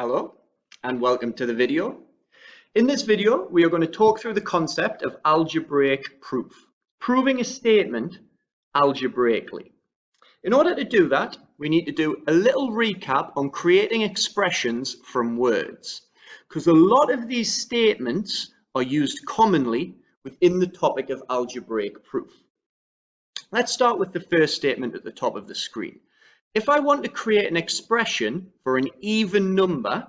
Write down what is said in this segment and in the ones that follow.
Hello and welcome to the video. In this video, we are going to talk through the concept of algebraic proof, proving a statement algebraically. In order to do that, we need to do a little recap on creating expressions from words, because a lot of these statements are used commonly within the topic of algebraic proof. Let's start with the first statement at the top of the screen. If I want to create an expression for an even number,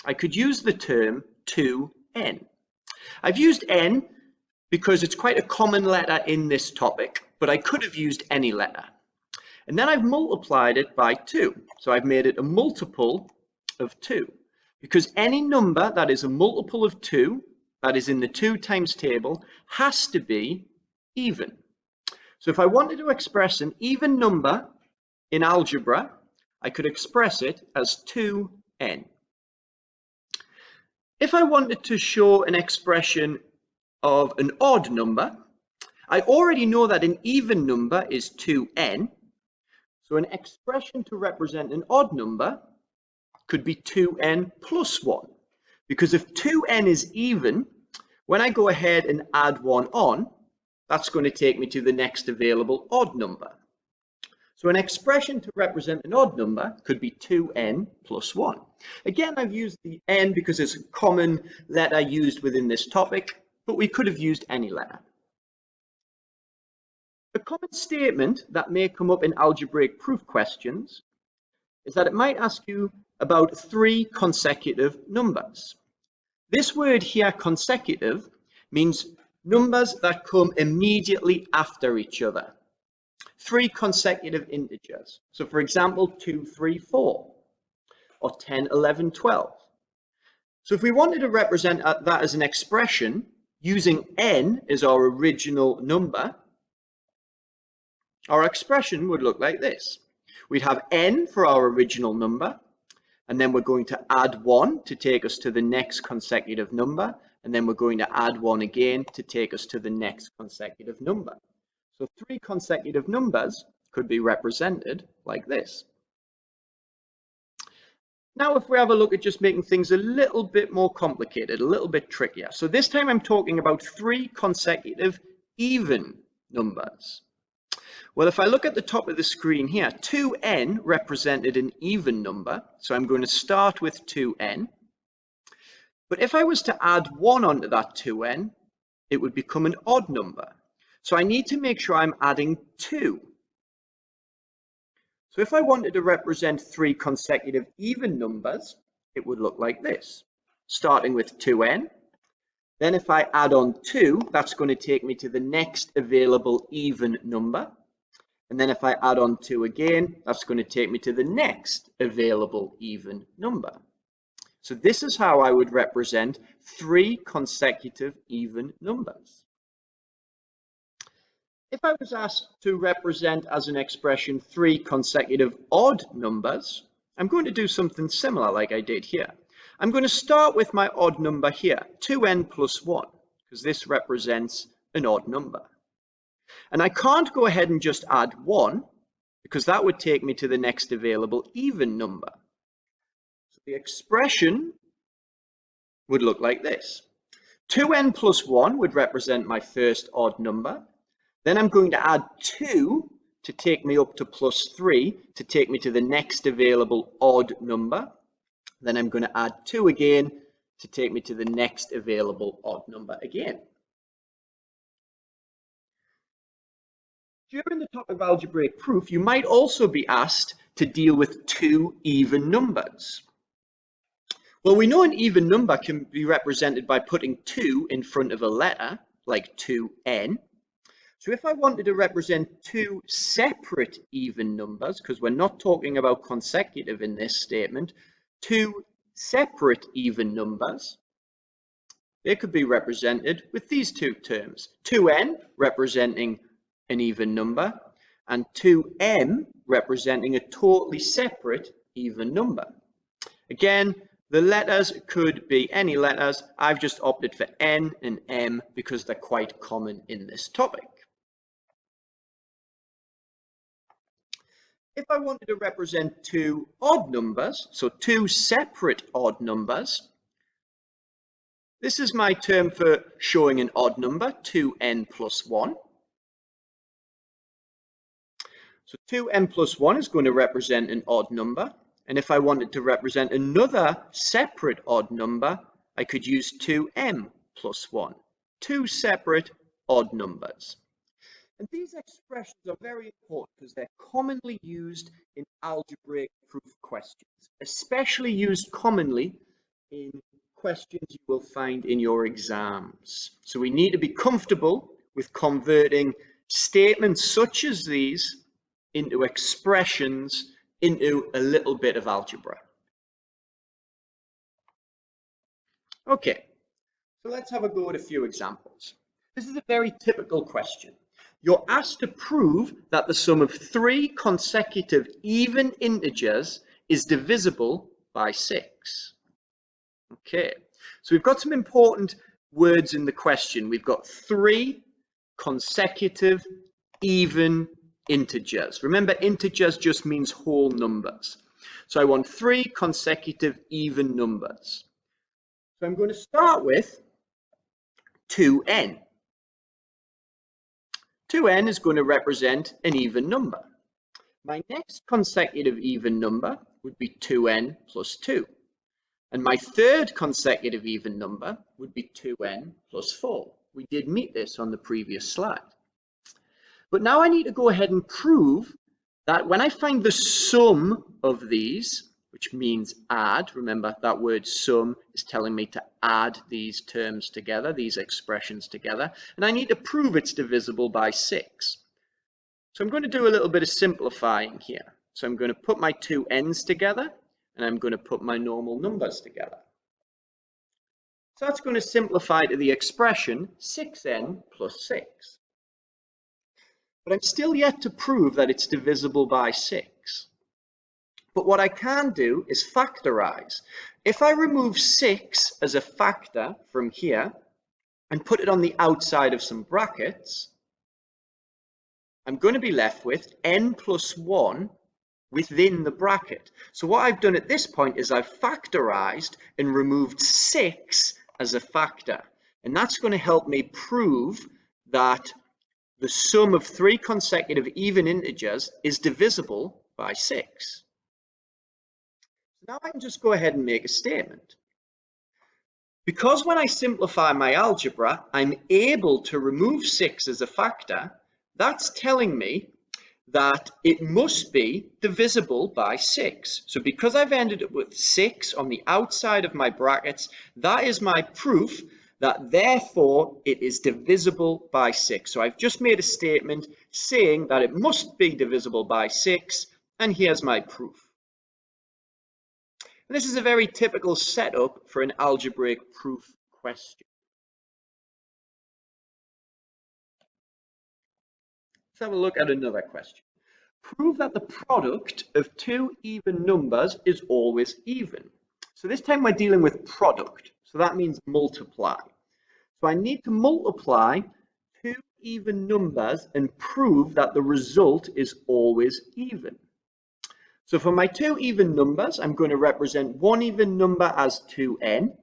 I could use the term 2n. I've used n because it's quite a common letter in this topic, but I could have used any letter. And then I've multiplied it by 2. So I've made it a multiple of 2, because any number that is a multiple of 2, that is in the 2 times table, has to be even. So if I wanted to express an even number in algebra, I could express it as 2n. If I wanted to show an expression of an odd number, I already know that an even number is 2n. So an expression to represent an odd number could be 2n plus 1. Because if 2n is even, when I go ahead and add 1 on, that's going to take me to the next available odd number. So an expression to represent an odd number could be 2n plus 1. Again, I've used the n because it's a common letter used within this topic, but we could have used any letter. A common statement that may come up in algebraic proof questions is that it might ask you about 3 consecutive numbers. This word here, consecutive, means numbers that come immediately after each other. 3 consecutive integers. So for example, 2, 3, 4, or 10, 11, 12. So if we wanted to represent that as an expression using n as our original number, our expression would look like this. We'd have n for our original number, and then we're going to add 1 to take us to the next consecutive number, and then we're going to add 1 again to take us to the next consecutive number. So 3 consecutive numbers could be represented like this. Now, if we have a look at just making things a little bit more complicated, a little bit trickier. So this time I'm talking about 3 consecutive even numbers. Well, if I look at the top of the screen here, 2n represented an even number. So I'm going to start with 2n. But if I was to add 1 onto that 2n, it would become an odd number. So I need to make sure I'm adding 2. So if I wanted to represent 3 consecutive even numbers, it would look like this, starting with 2n. Then if I add on 2, that's going to take me to the next available even number. And then if I add on 2 again, that's going to take me to the next available even number. So this is how I would represent 3 consecutive even numbers. If I was asked to represent as an expression 3 consecutive odd numbers, I'm going to do something similar like I did here. I'm going to start with my odd number here, 2n plus 1, because this represents an odd number. And I can't go ahead and just add 1, because that would take me to the next available even number. So the expression would look like this. 2n plus 1 would represent my first odd number. Then I'm going to add 2 to take me up to plus 3 to take me to the next available odd number. Then I'm going to add 2 again to take me to the next available odd number again. During the topic of algebraic proof, you might also be asked to deal with 2 even numbers. Well, we know an even number can be represented by putting 2 in front of a letter, like 2n. So if I wanted to represent 2 separate even numbers, because we're not talking about consecutive in this statement, 2 separate even numbers, they could be represented with these 2 terms. 2n representing an even number, and 2m representing a totally separate even number. Again, the letters could be any letters. I've just opted for n and m because they're quite common in this topic. if I wanted to represent two odd numbers, so two separate odd numbers, this is my term for showing an odd number, 2n plus 1. So 2n plus 1 is going to represent an odd number. And if I wanted to represent another separate odd number, I could use 2m plus 1. Two separate odd numbers. And these expressions are very important because they're commonly used in algebraic proof questions, especially used commonly in questions you will find in your exams. So we need to be comfortable with converting statements such as these into expressions into a little bit of algebra. Okay, so let's have a go at a few examples. This is a very typical question. You're asked to prove that the sum of three consecutive even integers is divisible by 6. Okay, so we've got some important words in the question. We've got three consecutive even integers. Remember, integers just means whole numbers. So I want three consecutive even numbers. So I'm going to start with 2n. 2n is going to represent an even number. My next consecutive even number would be 2n plus 2. And my third consecutive even number would be 2n plus 4. We did meet this on the previous slide. But now I need to go ahead and prove that when I find the sum of these, which means add, remember that word sum is telling me to add these terms together, these expressions together, and I need to prove it's divisible by 6. So I'm going to do a little bit of simplifying here. So I'm going to put my two n's together, and I'm going to put my normal numbers together. So that's going to simplify to the expression 6n plus 6. But I'm still yet to prove that it's divisible by 6. But what I can do is factorize. If I remove 6 as a factor from here and put it on the outside of some brackets, I'm going to be left with n plus 1 within the bracket. So what I've done at this point is I've factorized and removed 6 as a factor. And that's going to help me prove that the sum of three consecutive even integers is divisible by 6. Now I can just go ahead and make a statement. Because when I simplify my algebra, I'm able to remove 6 as a factor, that's telling me that it must be divisible by 6. So because I've ended up with 6 on the outside of my brackets, that is my proof that therefore it is divisible by 6. So I've just made a statement saying that it must be divisible by 6, and here's my proof. And this is a very typical setup for an algebraic proof question. Let's have a look at another question. Prove that the product of two even numbers is always even. So this time we're dealing with product. So that means multiply. So I need to multiply two even numbers and prove that the result is always even. So for my two even numbers, I'm going to represent one even number as 2n,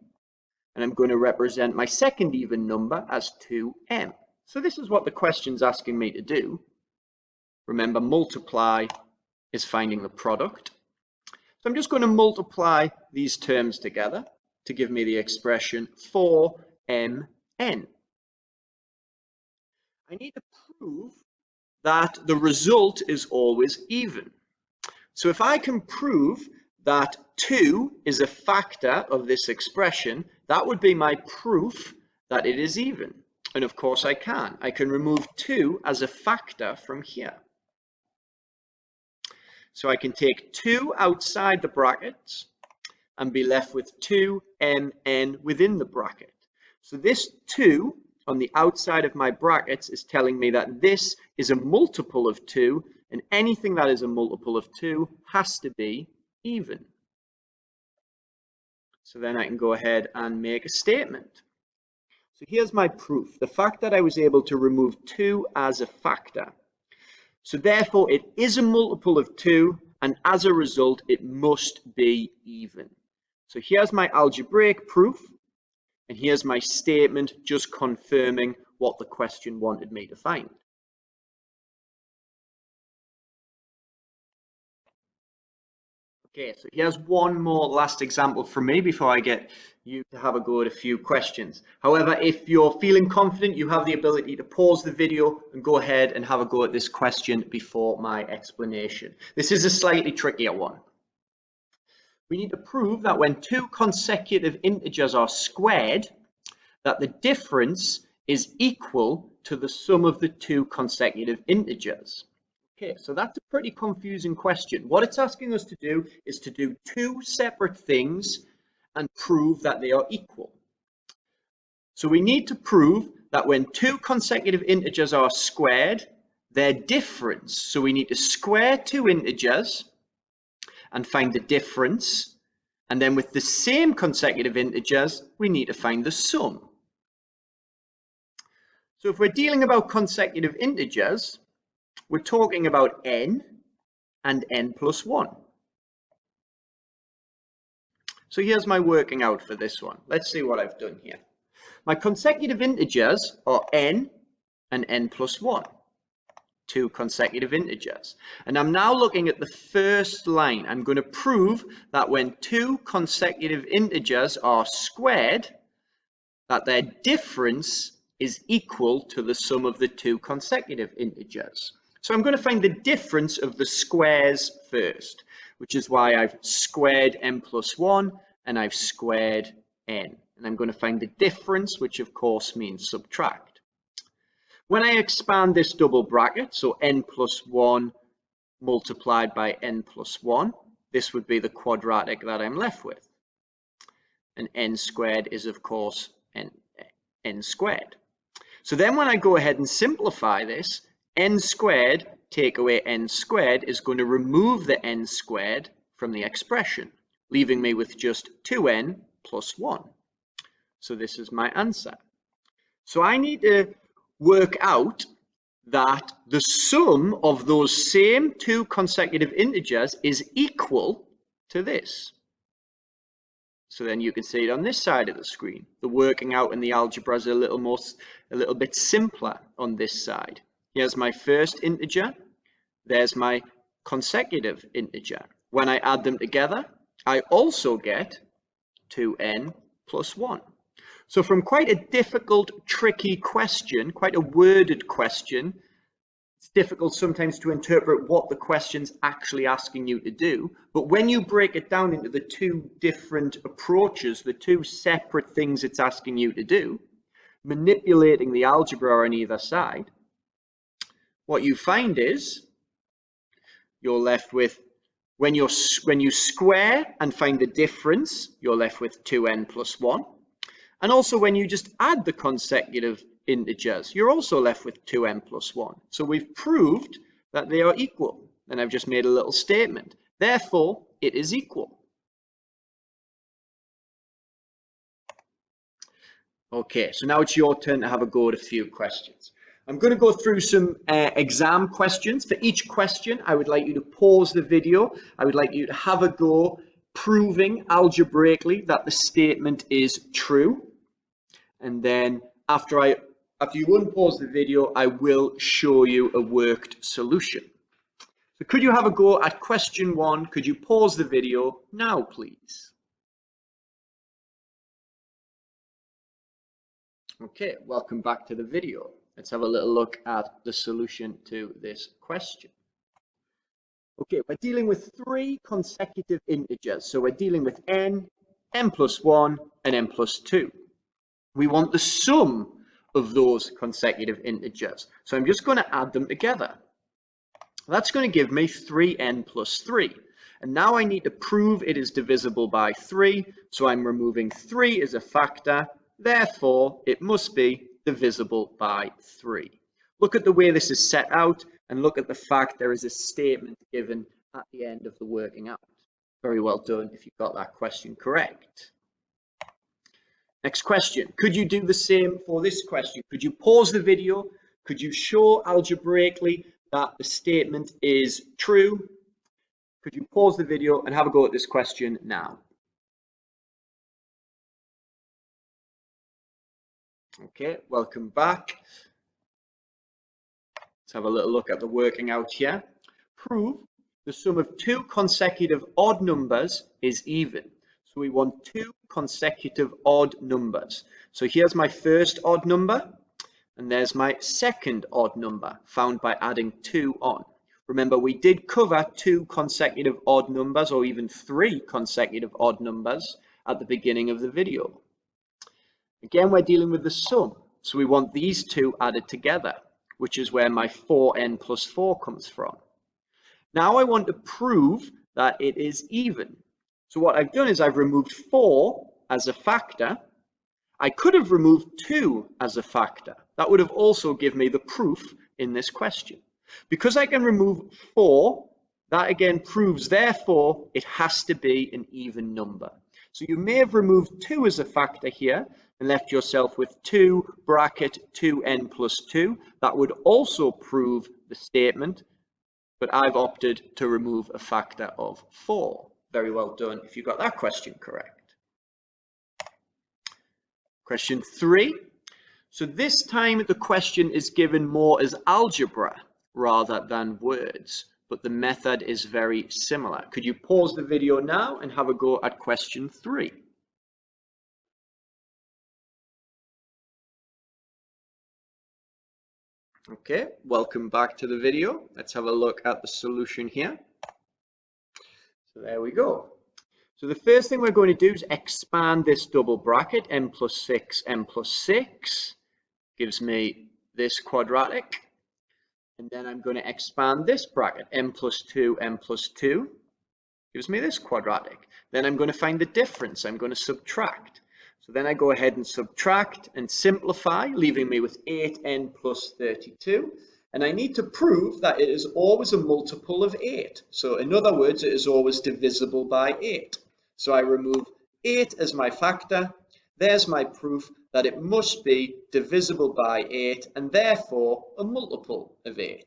and I'm going to represent my second even number as 2m. So this is what the question's asking me to do. Remember, multiply is finding the product. So I'm just going to multiply these terms together to give me the expression 4mn. I need to prove that the result is always even. So if I can prove that 2 is a factor of this expression, that would be my proof that it is even. And of course I can. I can remove 2 as a factor from here. So I can take 2 outside the brackets and be left with 2mn within the bracket. So this 2 on the outside of my brackets is telling me that this is a multiple of 2, and anything that is a multiple of 2 has to be even. So then I can go ahead and make a statement. So here's my proof, the fact that I was able to remove 2 as a factor. So therefore it is a multiple of 2, and as a result it must be even. So here's my algebraic proof, and here's my statement just confirming what the question wanted me to find. Okay, so here's one more last example from me before I get you to have a go at a few questions. However, if you're feeling confident, you have the ability to pause the video and go ahead and have a go at this question before my explanation. This is a slightly trickier one. We need to prove that when two consecutive integers are squared, that the difference is equal to the sum of the two consecutive integers. Okay, so that's a pretty confusing question. What it's asking us to do is to do two separate things and prove that they are equal. So we need to prove that when two consecutive integers are squared, their difference, so we need to square two integers and find the difference, and then with the same consecutive integers, we need to find the sum. So if we're dealing about consecutive integers, we're talking about n and n plus 1. So here's my working out for this one. Let's see what I've done here. My consecutive integers are n and n plus 1. Two consecutive integers. And I'm now looking at the first line. I'm going to prove that when two consecutive integers are squared, that their difference is equal to the sum of the two consecutive integers. So I'm going to find the difference of the squares first, which is why I've squared n plus 1 and I've squared n. And I'm going to find the difference, which of course means subtract. When I expand this double bracket, so n plus 1 multiplied by n plus 1, this would be the quadratic that I'm left with. And n squared is of course n squared. So then when I go ahead and simplify this, n squared take away n squared is going to remove the n squared from the expression, leaving me with just 2n plus 1. So this is my answer. So I need to work out that the sum of those same two consecutive integers is equal to this. So then you can see it on this side of the screen. The working out in the algebra is a little bit simpler on this side. Here's my first integer. There's my consecutive integer. When I add them together, I also get 2n plus 1. So from quite a difficult, tricky question, quite a worded question, it's difficult sometimes to interpret what the question's actually asking you to do. But when you break it down into the two different approaches, the two separate things it's asking you to do, manipulating the algebra on either side, what you find is you're left with, when you square and find the difference, you're left with 2n plus 1. And also when you just add the consecutive integers, you're also left with 2n plus 1. So we've proved that they are equal. And I've just made a little statement. Therefore, it is equal. Okay, so now it's your turn to have a go at a few questions. I'm going to go through some exam questions. For each question, I would like you to pause the video. I would like you to have a go proving algebraically that the statement is true. And then after you unpause the video, I will show you a worked solution. So could you have a go at question 1? Could you pause the video now, please? Okay, welcome back to the video. Let's have a little look at the solution to this question. Okay, we're dealing with 3 consecutive integers. So we're dealing with n plus 1, and n plus 2. We want the sum of those consecutive integers. So I'm just going to add them together. That's going to give me 3n plus 3. And now I need to prove it is divisible by 3. So I'm removing 3 as a factor. Therefore, it must be divisible by 3. Look at the way this is set out, and look at the fact there is a statement given at the end of the working out. Very well done if you got that question correct. Next question. Could you do the same for this question? Could you pause the video? Could you show algebraically that the statement is true? Could you pause the video and have a go at this question now? Okay, welcome back. Let's have a little look at the working out here. Prove the sum of two consecutive odd numbers is even. So we want two consecutive odd numbers. So here's my first odd number, and there's my second odd number, found by adding 2 on. Remember, we did cover 2 consecutive odd numbers, or even 3 consecutive odd numbers at the beginning of the video. Again, we're dealing with the sum, so we want these two added together, which is where my 4n plus 4 comes from. Now I want to prove that it is even. So what I've done is I've removed 4 as a factor. I could have removed 2 as a factor. That would have also given me the proof in this question. Because I can remove 4, that again proves, therefore, it has to be an even number. So you may have removed 2 as a factor here and left yourself with 2 bracket 2n plus 2. That would also prove the statement, but I've opted to remove a factor of 4. Very well done if you got that question correct. Question 3. So this time the question is given more as algebra rather than words, but the method is very similar. Could you pause the video now and have a go at question 3? Okay, welcome back to the video. Let's have a look at the solution here. So there we go. So the first thing we're going to do is expand this double bracket, m plus 6, m plus 6, gives me this quadratic. And then I'm going to expand this bracket, m plus 2, m plus 2, gives me this quadratic. Then I'm going to find the difference. I'm going to subtract. So then I go ahead and subtract and simplify, leaving me with 8n plus 32. And I need to prove that it is always a multiple of 8. So in other words, it is always divisible by 8. So I remove 8 as my factor. There's my proof that it must be divisible by 8 and therefore a multiple of 8.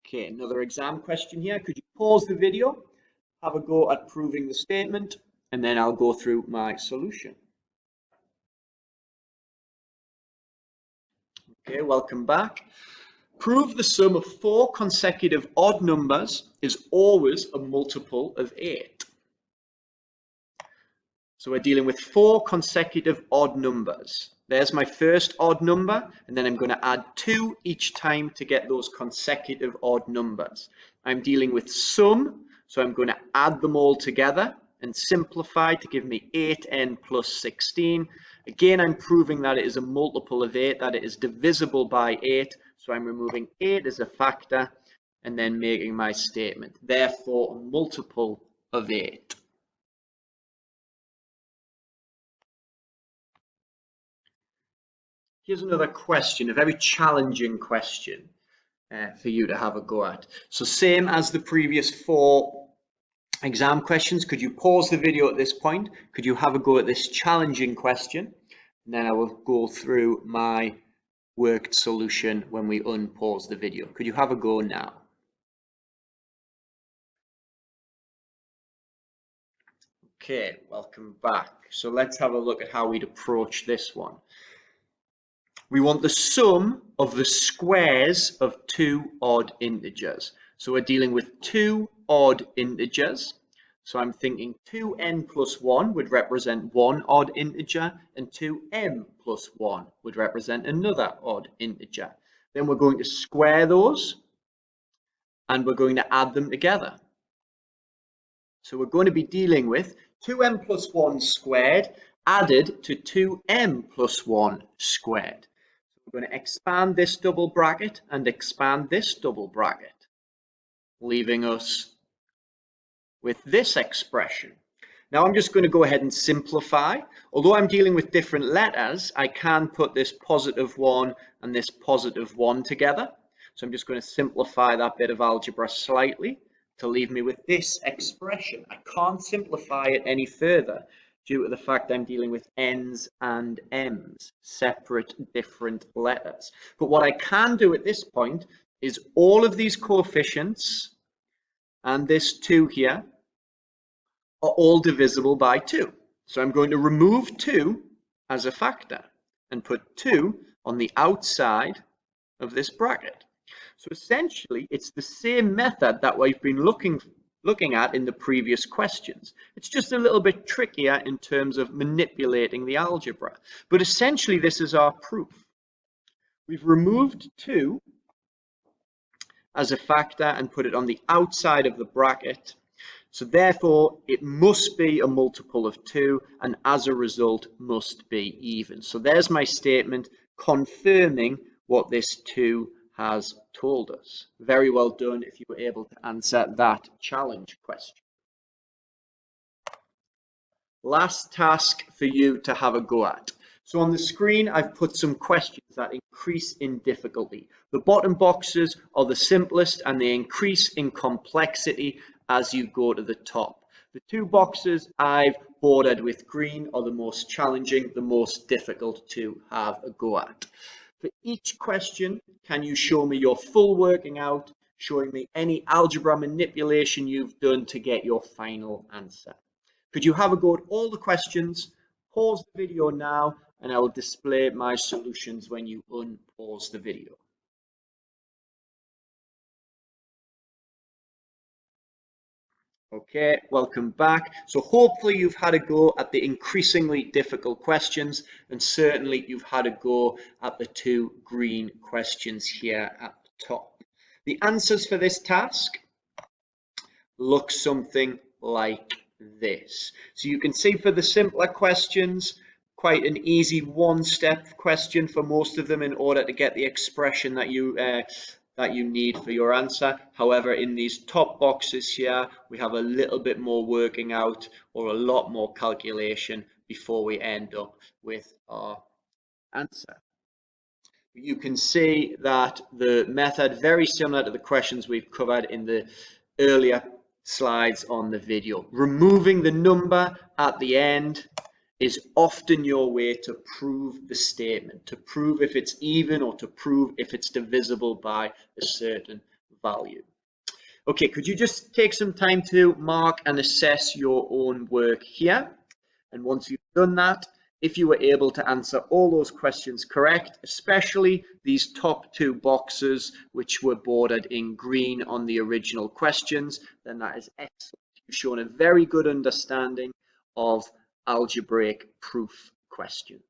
Okay, another exam question here. Could you pause the video, have a go at proving the statement, and then I'll go through my solution. Okay, welcome back. Prove the sum of 4 consecutive odd numbers is always a multiple of 8. So we're dealing with 4 consecutive odd numbers. There's my first odd number, and then I'm going to add 2 each time to get those consecutive odd numbers. I'm dealing with sum, so I'm going to add them all together and simplify to give me 8n plus 16. Again, I'm proving that it is a multiple of 8, that it is divisible by 8. So I'm removing 8 as a factor and then making my statement. Therefore, a multiple of 8. Here's another question, a very challenging question for you to have a go at. So same as the previous 4 exam questions, could you pause the video at this point? Could you have a go at this challenging question? And then I will go through my worked solution when we unpause the video. Could you have a go now? Okay, welcome back. So let's have a look at how we'd approach this one. We want the sum of the squares of 2 odd integers. So we're dealing with 2 odd integers. So I'm thinking 2n plus 1 would represent one odd integer, and 2m plus 1 would represent another odd integer. Then we're going to square those, and we're going to add them together. So we're going to be dealing with 2m plus 1 squared added to 2m plus 1 squared. We're going to expand this double bracket and expand this double bracket, leaving us with this expression. Now I'm just going to go ahead and simplify. Although I'm dealing with different letters, I can put this positive 1 and this positive 1 together. So I'm just going to simplify that bit of algebra slightly to leave me with this expression. I can't simplify it any further due to the fact I'm dealing with N's and M's, separate, different letters. But what I can do at this point is all of these coefficients and this 2 here are all divisible by 2. So I'm going to remove 2 as a factor and put 2 on the outside of this bracket. So essentially, it's the same method that we've been looking at in the previous questions. It's just a little bit trickier in terms of manipulating the algebra. But essentially, this is our proof. We've removed 2 as a factor and put it on the outside of the bracket. So therefore, it must be a multiple of 2, and as a result, must be even. So there's my statement confirming what this 2 has told us. Very well done if you were able to answer that challenge question. Last task for you to have a go at. So on the screen, I've put some questions that increase in difficulty. The bottom boxes are the simplest and they increase in complexity as you go to the top. The 2 boxes I've bordered with green are the most challenging, the most difficult to have a go at. For each question, can you show me your full working out, showing me any algebra manipulation you've done to get your final answer? Could you have a go at all the questions? Pause the video now, and I will display my solutions when you unpause the video. Okay, welcome back. So hopefully you've had a go at the increasingly difficult questions, and certainly you've had a go at the 2 green questions here at the top. The answers for this task look something like this. So you can see for the simpler questions, quite an easy one-step question for most of them in order to get the expression that you need for your answer. However, in these top boxes here, we have a little bit more working out or a lot more calculation before we end up with our answer. You can see that the method, very similar to the questions we've covered in the earlier slides on the video. Removing the number at the end is often your way to prove the statement, to prove if it's even or to prove if it's divisible by a certain value. Okay, could you just take some time to mark and assess your own work here? And once you've done that, if you were able to answer all those questions correct, especially these top 2 boxes, which were bordered in green on the original questions, then that is excellent. You've shown a very good understanding of algebraic proof questions.